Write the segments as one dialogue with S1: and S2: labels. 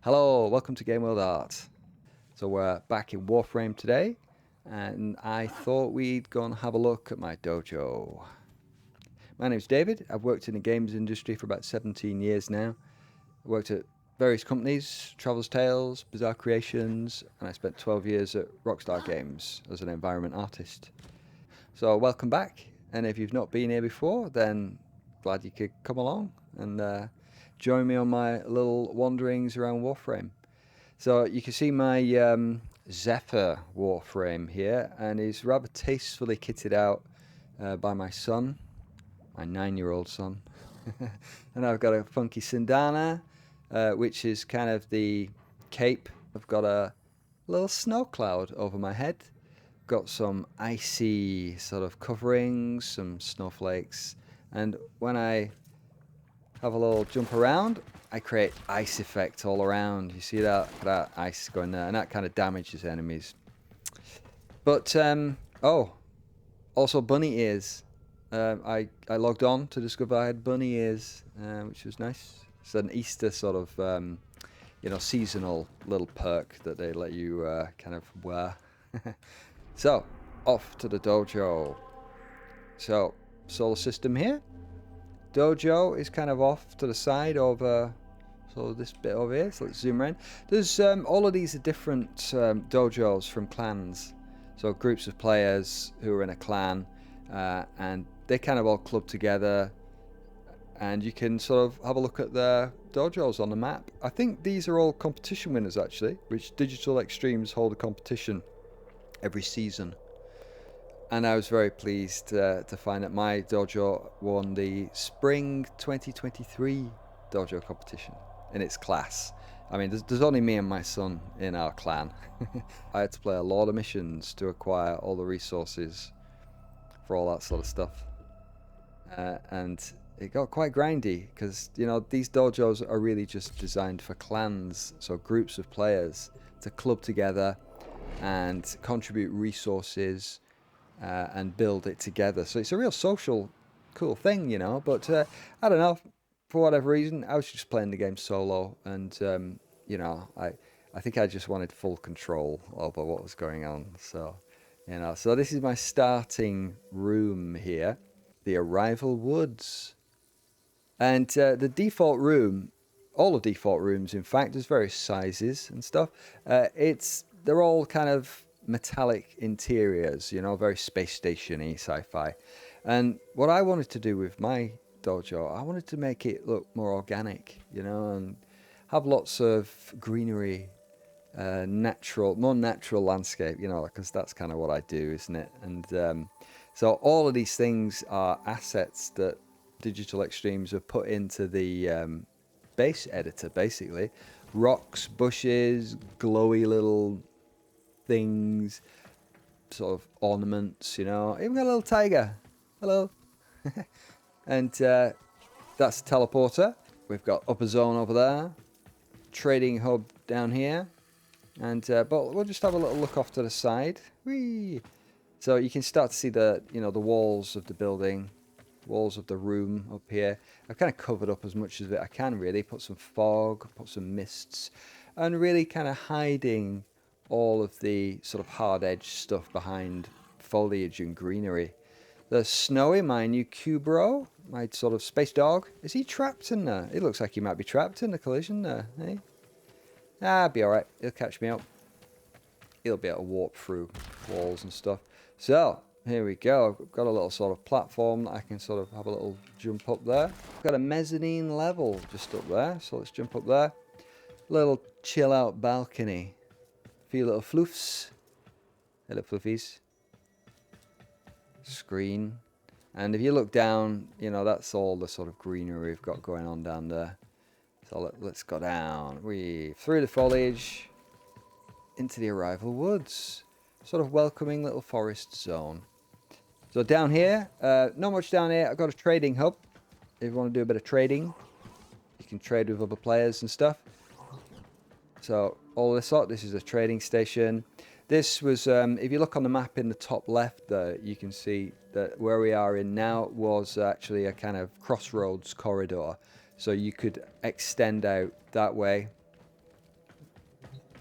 S1: Hello, welcome to Game World Art. So we're back in Warframe today, and I thought we'd go and have a look at my dojo. My name's David. I've worked in the games industry for about 17 years now. I worked at various companies, Traveller's Tales, Bizarre Creations, and I spent 12 years at Rockstar Games as an environment artist. So welcome back, and if you've not been here before, then glad you could come along and join me on my little wanderings around Warframe. So you can see my Zephyr Warframe here, and he's rather tastefully kitted out by my son, my 9-year-old son. And I've got a funky Sindana, which is kind of the cape. I've got a little snow cloud over my head. Got some icy sort of coverings, some snowflakes, and when I have a little jump around, I create ice effect all around. You see that ice going there, and that kind of damages enemies. But oh, also bunny ears. I logged on to discover I had bunny ears, which was nice. It's an Easter sort of seasonal little perk that they let you kind of wear. So off to the dojo. So solar system here. Dojo is kind of off to the side of so this bit over here. So let's zoom around. There's all of these are different dojos from clans. So groups of players who are in a clan, and they kind of all club together, and you can sort of have a look at their dojos on the map. I think these are all competition winners actually, which Digital Extremes hold a competition every season. And I was very pleased to find that my dojo won the Spring 2023 dojo competition in its class. I mean, there's only me and my son in our clan. I had to play a lot of missions to acquire all the resources for all that sort of stuff. And it got quite grindy because, these dojos are really just designed for clans, so groups of players to club together and contribute resources and build it together. So it's a real social, cool thing, But I don't know, for whatever reason, I was just playing the game solo, and I think I just wanted full control over what was going on. So, so this is my starting room here, the Arrival Woods, and the default room. All the default rooms, in fact, there's various sizes and stuff. They're all kind of metallic interiors, very space station-y sci-fi. And what I wanted to do with my dojo, I wanted to make it look more organic, and have lots of greenery, more natural landscape, because that's kind of what I do, isn't it? And so all of these things are assets that Digital Extremes have put into the base editor, basically. Rocks, bushes, glowy little things, sort of ornaments, Even got a little tiger. Hello. And that's the teleporter. We've got upper zone over there, trading hub down here, and but we'll just have a little look off to the side. Whee! So you can start to see the walls of the building, walls of the room up here. I've kind of covered up as much of it I can, really. Put some fog, put some mists, and really kind of hiding all of the sort of hard-edged stuff behind foliage and greenery. There's Snowy, my new Cubro, my sort of space dog. Is he trapped in there? It looks like he might be trapped in the collision there, eh? Ah, be alright. He'll catch me up. He'll be able to warp through walls and stuff. So, here we go. I've got a little sort of platform that I can sort of have a little jump up there. I've got a mezzanine level just up there, so let's jump up there. Little chill-out balcony. Few little floofs. Hello, floofies. Screen. And if you look down, that's all the sort of greenery we've got going on down there. So let's go down. Through the foliage into the Arrival Woods. Sort of welcoming little forest zone. So down here, not much down here. I've got a trading hub. If you want to do a bit of trading, you can trade with other players and stuff. So all this lot, this is a trading station. This was, if you look on the map in the top left there, you can see that where we are in now was actually a kind of crossroads corridor. So you could extend out that way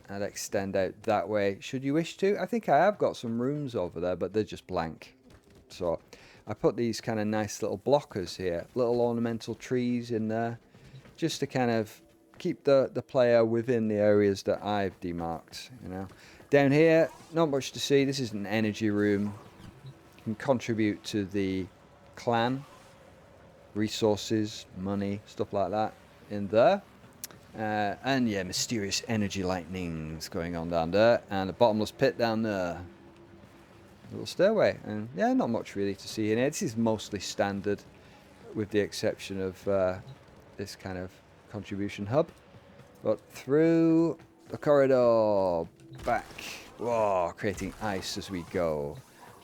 S1: and extend out that way should you wish to. I think I have got some rooms over there, but they're just blank. So I put these kind of nice little blockers here, little ornamental trees in there, just to kind of keep the player within the areas that I've demarked, you know. Down here, not much to see. This is an energy room. You can contribute to the clan, resources, money, stuff like that in there. And yeah, mysterious energy lightnings going on down there, and a bottomless pit down there. A little stairway, and yeah, not much really to see in here. This is mostly standard, with the exception of this kind of contribution hub. But through the corridor, back, whoa, creating ice as we go.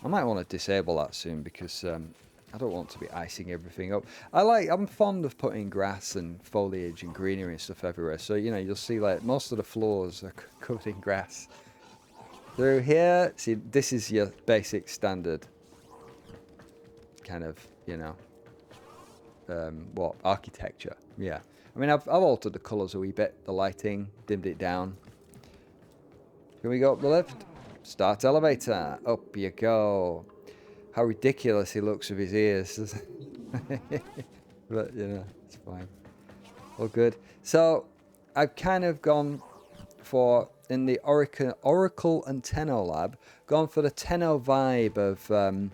S1: I might want to disable that soon because I don't want to be icing everything up. I'm fond of putting grass and foliage and greenery and stuff everywhere. So, you know, you'll see like most of the floors are covered in grass. Through here, see, this is your basic standard kind of, you know, architecture. Yeah. I mean, I've altered the colours a wee bit, the lighting, dimmed it down. Can we go up the lift? Start elevator. Up you go. How ridiculous he looks with his ears. But, you know, it's fine. All good. So, I've kind of gone for, in the Oracle and Tenno lab, gone for the Tenno vibe of,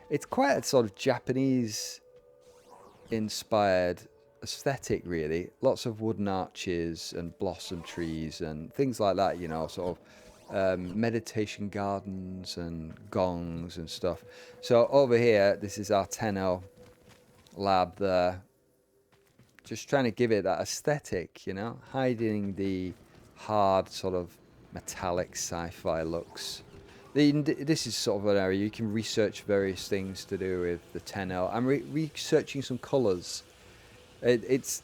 S1: it's quite a sort of Japanese inspired aesthetic, really. Lots of wooden arches and blossom trees and things like that, you know, sort of meditation gardens and gongs and stuff. So over here, this is our Tenno lab there. Just trying to give it that aesthetic, you know, hiding the hard sort of metallic sci-fi looks. This is sort of an area you can research various things to do with the Tenno. I'm researching some colours. It's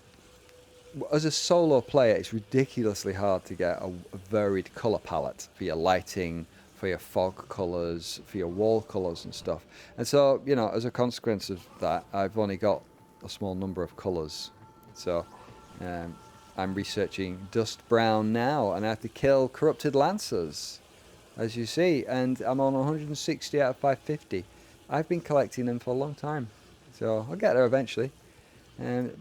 S1: as a solo player, it's ridiculously hard to get a varied colour palette for your lighting, for your fog colours, for your wall colours and stuff. And so, you know, as a consequence of that, I've only got a small number of colours. So I'm researching dust brown now, and I have to kill corrupted lancers, as you see, and I'm on 160 out of 550. I've been collecting them for a long time, so I'll get there eventually.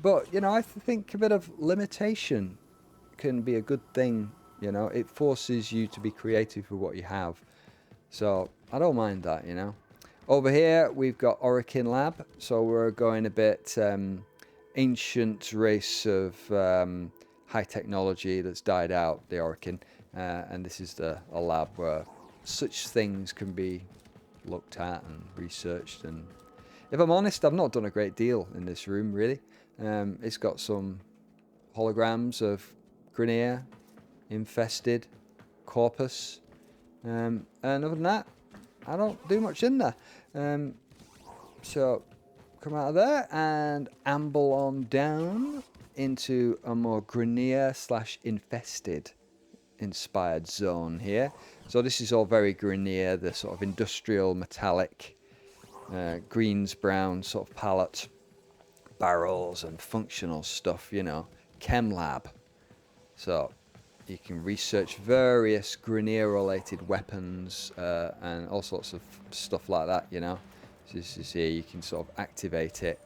S1: But, you know, I think a bit of limitation can be a good thing, you know. It forces you to be creative with what you have. So I don't mind that, you know. Over here, we've got Orokin Lab. So we're going a bit ancient race of high technology that's died out, the Orokin. And this is a lab where such things can be looked at and researched. And if I'm honest, I've not done a great deal in this room, really. It's got some holograms of Grineer, Infested, Corpus. And other than that, I don't do much in there. So come out of there and amble on down into a more Grineer / Infested inspired zone here. So this is all very Grineer, the sort of industrial metallic greens brown sort of palette, barrels and functional stuff, you know, chem lab. So you can research various Grineer related weapons and all sorts of stuff like that, you know. So this is here, you can sort of activate it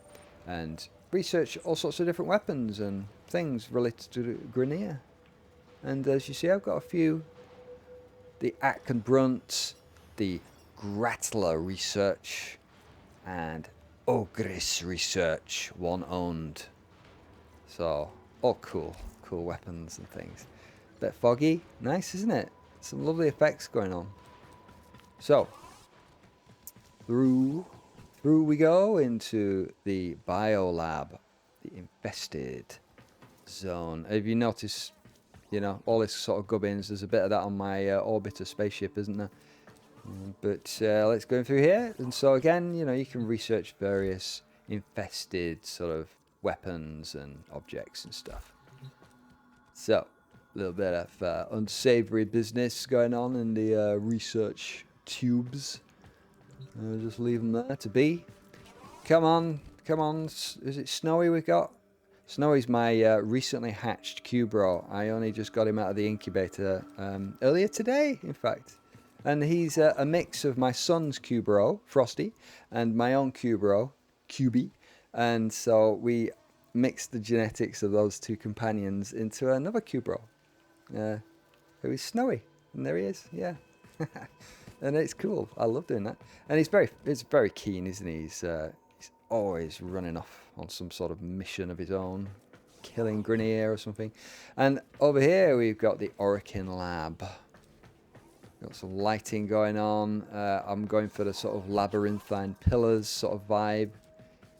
S1: and research all sorts of different weapons and things related to Grineer. And as you see, I've got a few. The Ack Brunt, the Grattler research, and Ogris research, one owned. So, all cool weapons and things. Bit foggy, nice, isn't it? Some lovely effects going on. So, through we go into the biolab, the infested zone. Have you noticed, you know, all this sort of gubbins? There's a bit of that on my orbiter spaceship, isn't there? But let's go through here. And so again, you know, you can research various infested sort of weapons and objects and stuff. So, a little bit of unsavory business going on in the research tubes. Just leave them there to be. Come on. Is it snowy we've got? Snowy's my recently hatched Cubro. I only just got him out of the incubator earlier today, in fact. And he's a mix of my son's Cubro, Frosty, and my own Cubro, Cubie. And so we mixed the genetics of those two companions into another Cubro, who is Snowy. And there he is, yeah. And it's cool. I love doing that. And he's very keen, isn't he? He's always running off on some sort of mission of his own, killing Grenier or something. And over here we've got the Orikin Lab. Got some lighting going on. I'm going for the sort of labyrinthine pillars sort of vibe,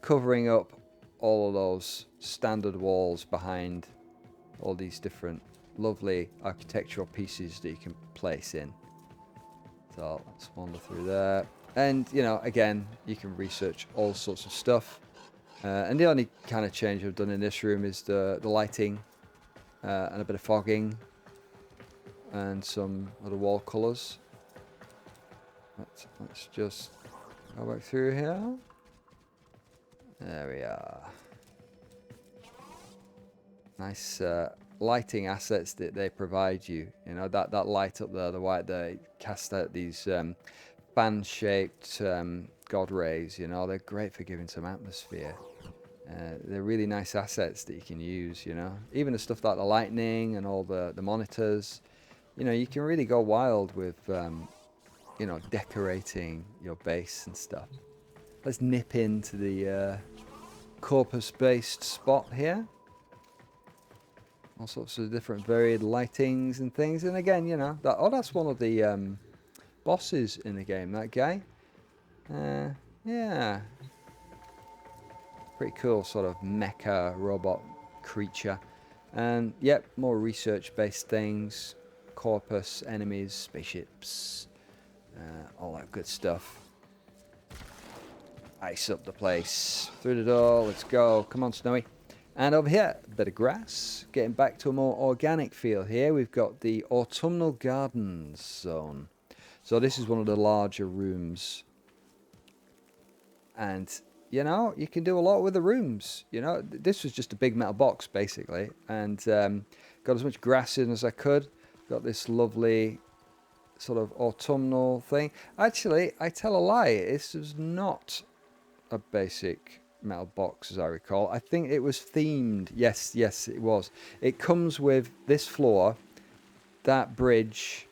S1: covering up all of those standard walls behind all these different lovely architectural pieces that you can place in. So let's wander through there. And, you know, again, you can research all sorts of stuff. And the only kind of change I've done in this room is the lighting and a bit of fogging and some other wall colours. Let's just go back through here. There we are. Nice lighting assets that they provide you. You know, that light up there, the white there, cast out these fan-shaped god rays. You know, they're great for giving some atmosphere. They're really nice assets that you can use, you know. Even the stuff like the lightning and all the monitors. You know, you can really go wild with, you know, decorating your base and stuff. Let's nip into the corpus-based spot here. All sorts of different varied lightings and things. And again, you know, that's one of the bosses in the game, that guy. Yeah. Pretty cool sort of mecha robot creature. And yep, more research-based things. Corpus, enemies, spaceships, all that good stuff. Ice up the place. Through the door, let's go. Come on, Snowy. And over here, a bit of grass. Getting back to a more organic feel here. We've got the Autumnal Gardens zone. So this is one of the larger rooms. And, you know, you can do a lot with the rooms. You know, this was just a big metal box, basically. And got as much grass in as I could. Got this lovely sort of autumnal thing. Actually, I tell a lie. This was not a basic metal box, as I recall. I think it was themed. Yes, it was. It comes with this floor, that bridge,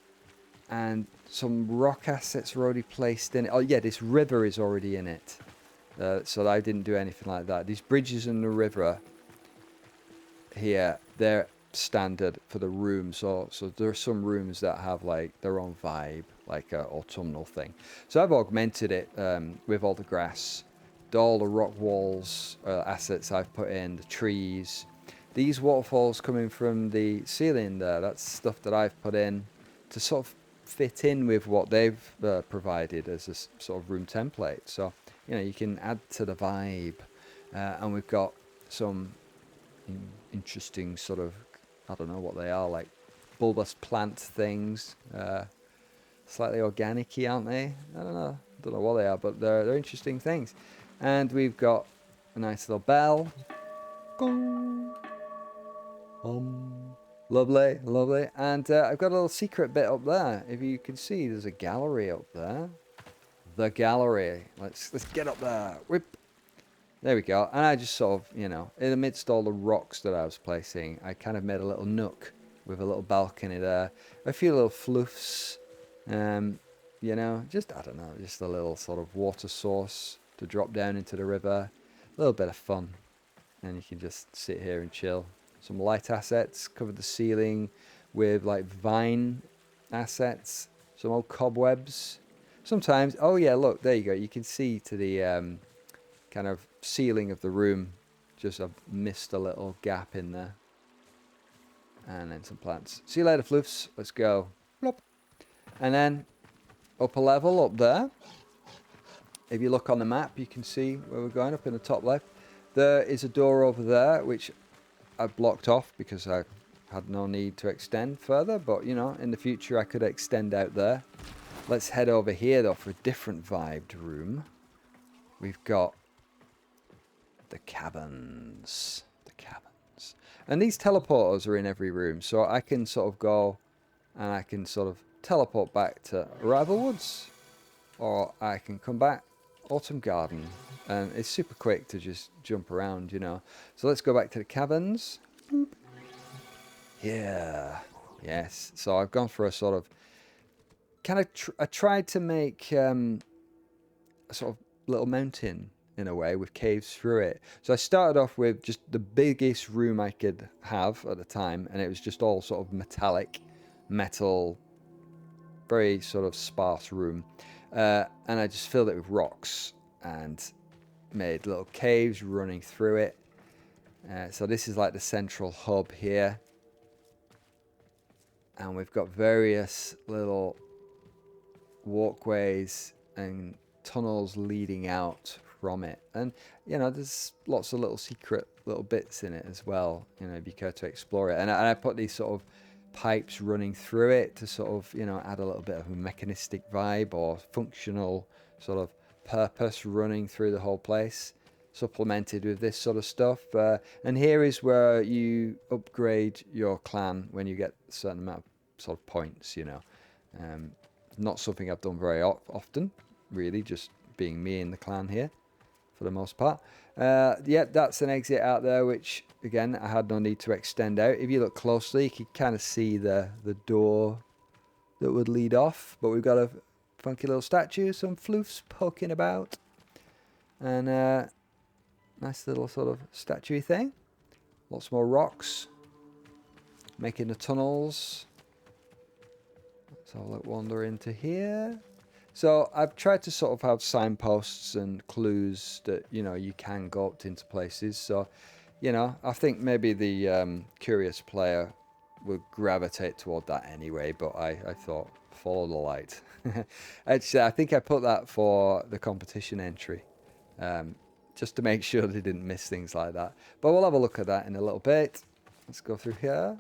S1: and some rock assets are already placed in it. Oh, yeah, this river is already in it. So I didn't do anything like that. These bridges in the river here, they're standard for the room. So there are some rooms that have like their own vibe, like an autumnal thing. So I've augmented it with all the grass, all the rock walls assets I've put in, the trees. These waterfalls coming from the ceiling there, that's stuff that I've put in to sort of fit in with what they've provided as a sort of room template. So, you know, you can add to the vibe. And we've got some interesting sort of, I don't know what they are, like bulbous plant things. Slightly organic-y, aren't they? I don't know what they are, but they're interesting things. And we've got a nice little bell. Gong. Lovely. And I've got a little secret bit up there. If you can see, there's a gallery up there. The gallery. Let's get up there. Whip. There we go. And I just sort of, you know, in amidst all the rocks that I was placing, I kind of made a little nook with a little balcony there. A few little floofs. You know, just, I don't know, just a little sort of water source to drop down into the river. A little bit of fun. And you can just sit here and chill. Some light assets, covered the ceiling with like vine assets. Some old cobwebs. Sometimes, oh yeah, look, there you go. You can see to the kind of ceiling of the room. Just I've missed a little gap in there. And then some plants. See you later, floofs. Let's go. Plop. And then upper level up there. If you look on the map, you can see where we're going up in the top left. There is a door over there, which I've blocked off because I had no need to extend further. But, you know, in the future, I could extend out there. Let's head over here, though, for a different vibed room. We've got the cabins. The cabins. And these teleporters are in every room, so I can sort of go and I can sort of teleport back to Rival Woods, or I can come back Autumn Garden, and it's super quick to just jump around, you know. So let's go back to the caverns. Boop. Yeah, yes. So I've gone for a sort of I tried to make a sort of little mountain in a way with caves through it. So I started off with just the biggest room I could have at the time, and it was just all sort of metallic, metal, very sort of sparse room. And I just filled it with rocks and made little caves running through it. So this is like the central hub here. And we've got various little walkways and tunnels leading out from it. And, you know, there's lots of little secret little bits in it as well, you know, if you care to explore it. And I put these sort of pipes running through it to sort of, you know, add a little bit of a mechanistic vibe or functional sort of purpose running through the whole place, supplemented with this sort of stuff. And here is where you upgrade your clan when you get a certain amount of sort of points, you know. Not something I've done very often, really, just being me in the clan here for the most part. Yeah, that's an exit out there, which again I had no need to extend out. If you look closely, you can kind of see the door that would lead off, but we've got a funky little statue, some floofs poking about, and nice little sort of statue thing. Lots more rocks making the tunnels. So let's wander into here. So I've tried to sort of have signposts and clues that, you know, you can go up into places. So, you know, I think maybe the curious player would gravitate toward that anyway, but I thought follow the light. Actually, I think I put that for the competition entry, just to make sure they didn't miss things like that. But we'll have a look at that in a little bit. Let's go through here.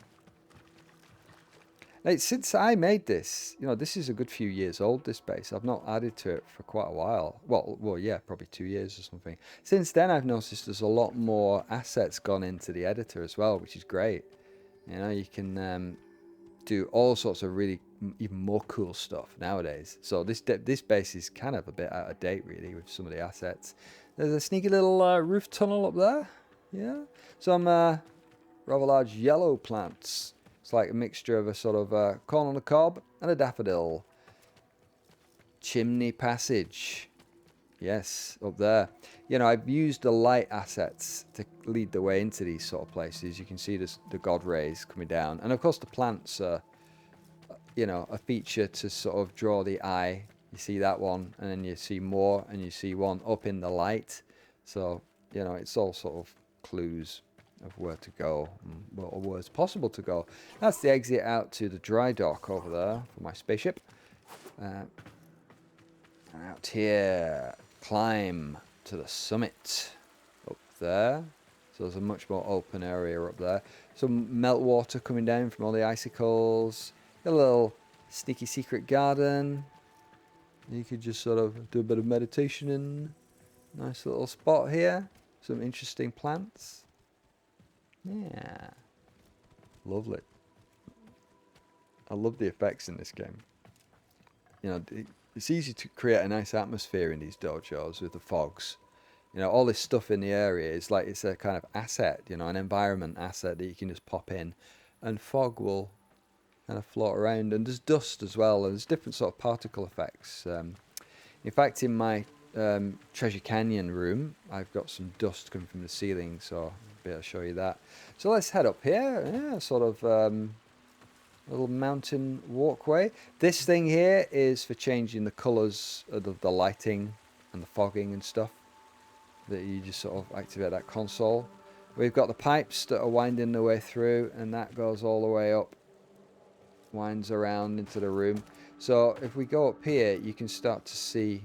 S1: Now, since I made this, you know, this is a good few years old, this base. I've not added to it for quite a while. Well, yeah, probably 2 years or something. Since then, I've noticed there's a lot more assets gone into the editor as well, which is great. You know, you can do all sorts of really even more cool stuff nowadays. So this base is kind of a bit out of date, really, with some of the assets. There's a sneaky little roof tunnel up there. Yeah. Some rather large yellow plants. It's like a mixture of a sort of corn on the cob and a daffodil. Chimney passage. Yes, up there. You know, I've used the light assets to lead the way into these sort of places. You can see the god rays coming down. And of course the plants are, you know, a feature to sort of draw the eye. You see that one, and then you see more, and you see one up in the light. So, you know, it's all sort of clues of where to go, or where it's possible to go. That's the exit out to the dry dock over there for my spaceship. And out here, climb to the summit up there. So there's a much more open area up there. Some meltwater coming down from all the icicles. A little sneaky secret garden. You could just sort of do a bit of meditation in. Nice little spot here. Some interesting plants. Yeah, lovely. I love the effects in this game. You know, it's easy to create a nice atmosphere in these dojos with the fogs. You know, all this stuff in the area is like it's a kind of asset, you know, an environment asset that you can just pop in, and fog will kind of float around. And there's dust as well, and there's different sort of particle effects. In fact, in my Treasure Canyon room, I've got some dust coming from the ceiling, so I'll be able to show you that. So let's head up here. Yeah, sort of little mountain walkway. This thing here is for changing the colours of the lighting and the fogging and stuff. That you just sort of activate that console. We've got the pipes that are winding their way through, and that goes all the way up, winds around into the room. So if we go up here, you can start to see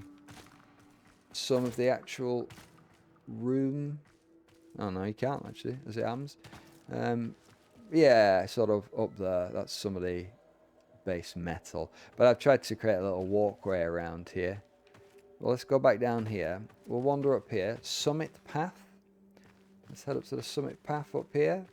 S1: some of the actual room. Oh no, you can't actually, as it happens. Yeah, sort of up there. That's some of the base metal. But I've tried to create a little walkway around here. Well, let's go back down here. We'll wander up here. Summit path. Let's head up to the summit path up here.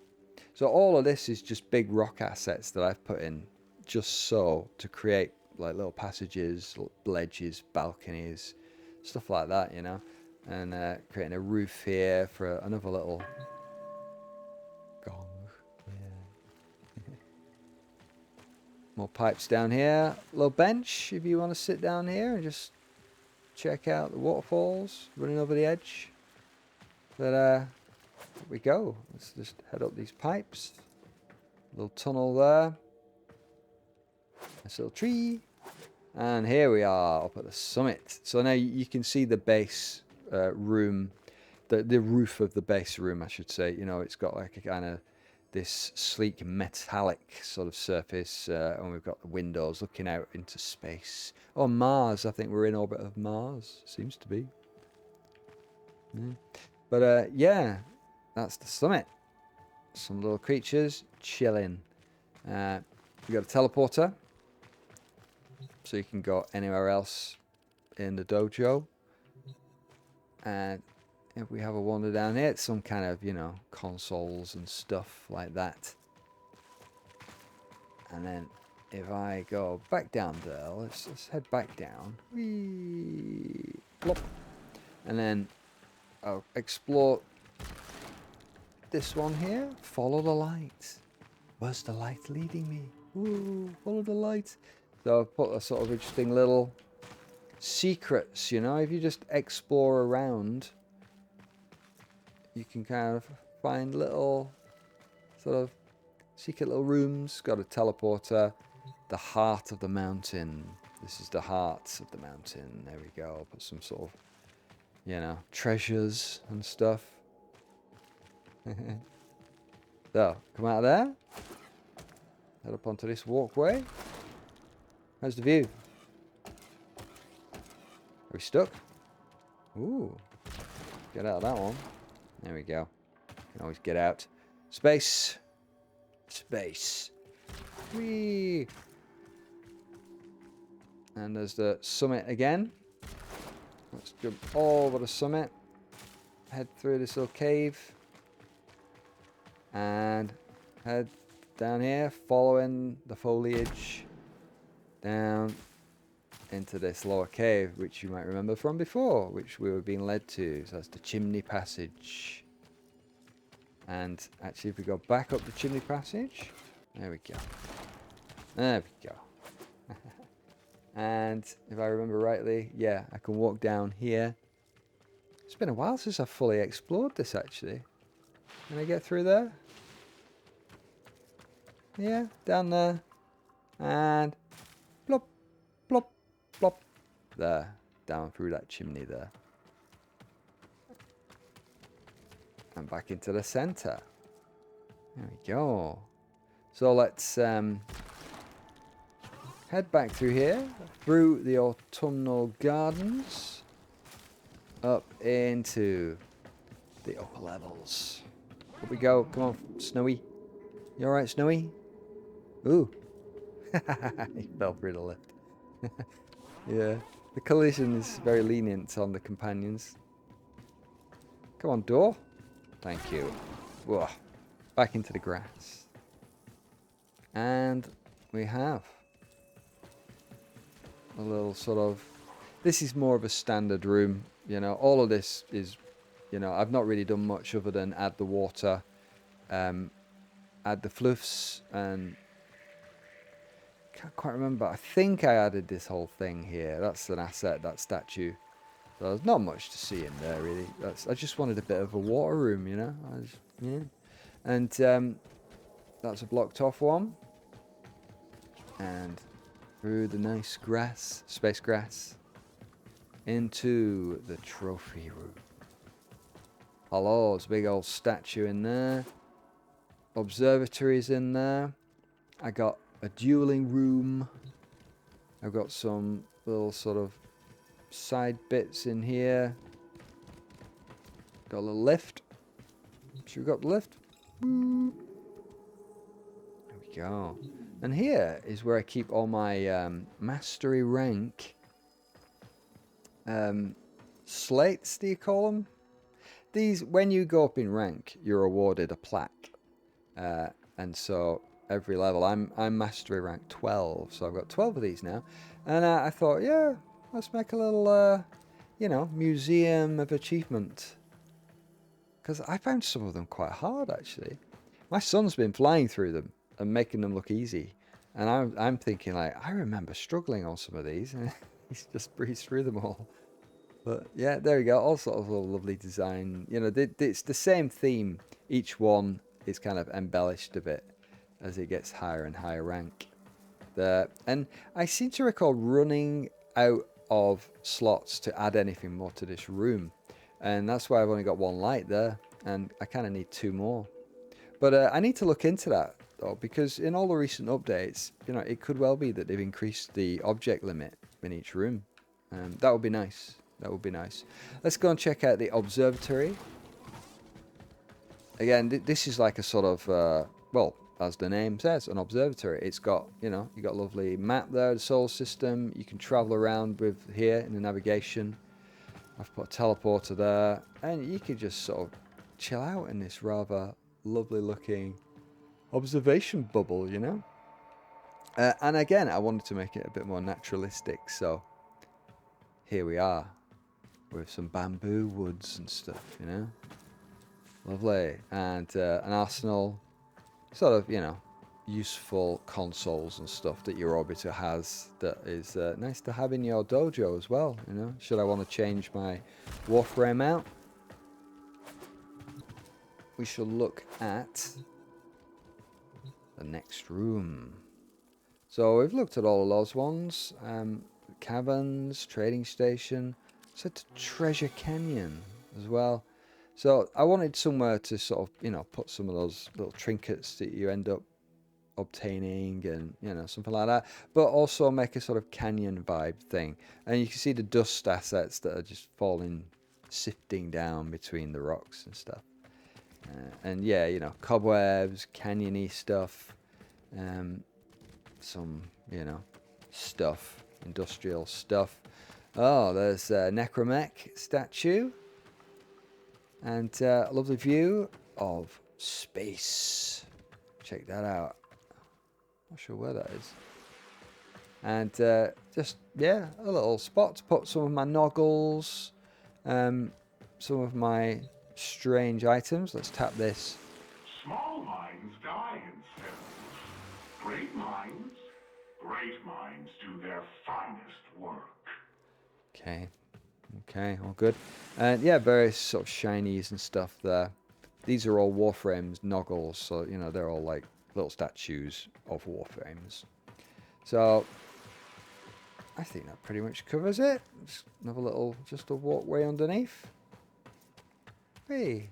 S1: So all of this is just big rock assets that I've put in just so to create like little passages, ledges, balconies, stuff like that, you know. And creating a roof here for another little gong. Yeah. More pipes down here. Little bench if you want to sit down here and just check out the waterfalls running over the edge. But here we go. Let's just head up these pipes. Little tunnel there. Nice little tree. And here we are up at the summit. So now you can see the base room, the roof of the base room, I should say. You know, it's got like a kind of this sleek metallic sort of surface, and we've got the windows looking out into space. Oh, Mars! I think we're in orbit of Mars. Seems to be. Yeah. But yeah, that's the summit. Some little creatures chilling. We've got a teleporter, so you can go anywhere else in the dojo. And if we have a wander down here, it's some kind of, you know, consoles and stuff like that. And then if I go back down there, let's head back down. Whee! Plop. And then I'll explore this one here. Follow the light. Where's the light leading me? Ooh, follow the light. So I've put a sort of interesting little secrets, you know. If you just explore around, you can kind of find little sort of secret little rooms. Got a teleporter. The heart of the mountain. This is the heart of the mountain. There we go. Put some sort of, you know, treasures and stuff. So, come out of there. Head up onto this walkway. How's the view? Are we stuck? Ooh. Get out of that one. There we go. Can always get out. Space. Space. Whee! And there's the summit again. Let's jump over the summit. Head through this little cave. And head down here, following the foliage down into this lower cave, which you might remember from before, which we were being led to. So that's the chimney passage. And actually, if we go back up the chimney passage, there we go. There we go. And if I remember rightly, yeah, I can walk down here. It's been a while since I've fully explored this, actually. Can I get through there? Yeah, down there. And plop, plop, plop. There, down through that chimney there. And back into the center. There we go. So let's head back through here, through the autumnal gardens, up into the upper levels. Up we go. Come on, Snowy. You alright, Snowy? Ooh. He fell through the lift. Yeah. The collision is very lenient on the companions. Come on, door. Thank you. Whoa. Back into the grass. And we have a little sort of... This is more of a standard room. You know, all of this is... You know, I've not really done much other than add the water, add the fluffs, and... Can't quite remember. I think I added this whole thing here. That's an asset, that statue. So there's not much to see in there, really. I just wanted a bit of a water room, you know. Yeah. And that's a blocked off one. And through the nice grass, space grass, into the trophy room. Hello, there's a big old statue in there. Observatories in there. I got a dueling room. I've got some little sort of side bits in here. Got a little lift. Should we go up the lift? There we go. And here is where I keep all my mastery rank slates, do you call them? These, when you go up in rank, you're awarded a plaque. And so every level, I'm mastery rank 12, so I've got 12 of these now. And I thought, yeah, let's make a little, you know, museum of achievement. Because I found some of them quite hard, actually. My son's been flying through them and making them look easy. And I'm thinking, like, I remember struggling on some of these. And he's just breezed through them all. But yeah, there we go. All sort of a lovely design. You know, it's the same theme. Each one is kind of embellished a bit as it gets higher and higher rank. And I seem to recall running out of slots to add anything more to this room. And that's why I've only got one light there. And I kind of need 2 more. But I need to look into that, though, because in all the recent updates, you know, it could well be that they've increased the object limit in each room. That would be nice. That would be nice. Let's go and check out the observatory. Again, this is like a sort of, well, as the name says, an observatory. It's got, you know, you got a lovely map there, the solar system. You can travel around with here in the navigation. I've put a teleporter there, and you can just sort of chill out in this rather lovely looking observation bubble, you know. And again, I wanted to make it a bit more naturalistic, so here we are with some bamboo woods and stuff, you know. Lovely. And an arsenal, sort of, you know, useful consoles and stuff that your orbiter has that is nice to have in your dojo as well, you know. Should I want to change my Warframe out, we shall look at the next room. So we've looked at all of those ones. Caverns, trading station, set to Treasure Canyon as well. So I wanted somewhere to sort of, you know, put some of those little trinkets that you end up obtaining and, you know, something like that. But also make a sort of canyon vibe thing. And you can see the dust assets that are just falling, sifting down between the rocks and stuff. And yeah, you know, cobwebs, canyony stuff. Some, you know, stuff, industrial stuff. Oh, there's a Necromech statue. And a lovely view of space. Check that out. Not sure where that is. And just, yeah, a little spot to put some of my noggles. Some of my strange items. Let's tap this.
S2: Small minds die in cells. Great minds do their finest work.
S1: Okay. Okay, all good. And yeah, various sort of shinies and stuff there. These are all Warframes, noggles, so, you know, they're all like little statues of Warframes. So, I think that pretty much covers it. Just have a little, just a walkway underneath. Hey.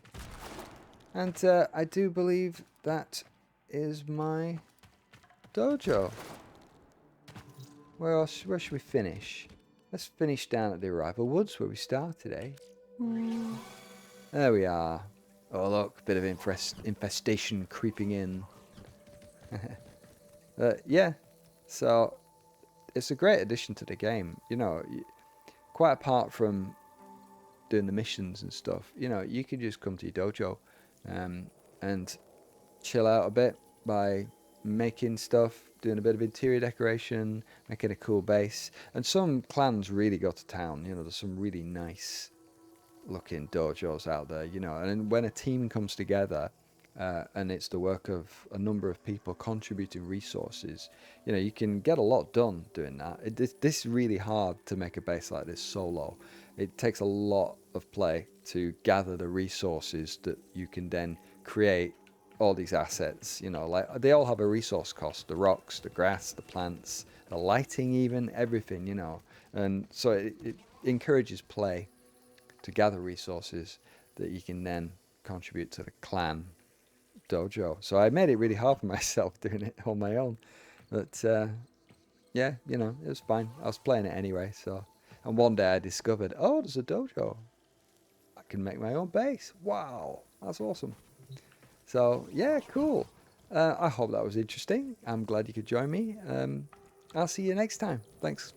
S1: And I do believe that is my dojo. Where should we finish? Let's finish down at the Arrival Woods where we started, eh? There we are. Oh look, bit of infestation creeping in. Yeah, so it's a great addition to the game. You know, quite apart from doing the missions and stuff, you know, you can just come to your dojo and chill out a bit by making stuff, doing a bit of interior decoration, making a cool base. And some clans really go to town. You know, there's some really nice looking dojos out there, you know. And when a team comes together and it's the work of a number of people contributing resources, you know, you can get a lot done doing that. This is really hard to make a base like this solo. It takes a lot of play to gather the resources that you can then create all these assets, you know, like they all have a resource cost, the rocks, the grass, the plants, the lighting, even everything, you know. And so it encourages play to gather resources that you can then contribute to the clan dojo. So I made it really hard for myself doing it on my own, but yeah, you know, it was fine. I was playing it anyway. So, and one day I discovered, oh, there's a dojo, I can make my own base. Wow, that's awesome. So, yeah, cool. I hope that was interesting. I'm glad you could join me. I'll see you next time. Thanks.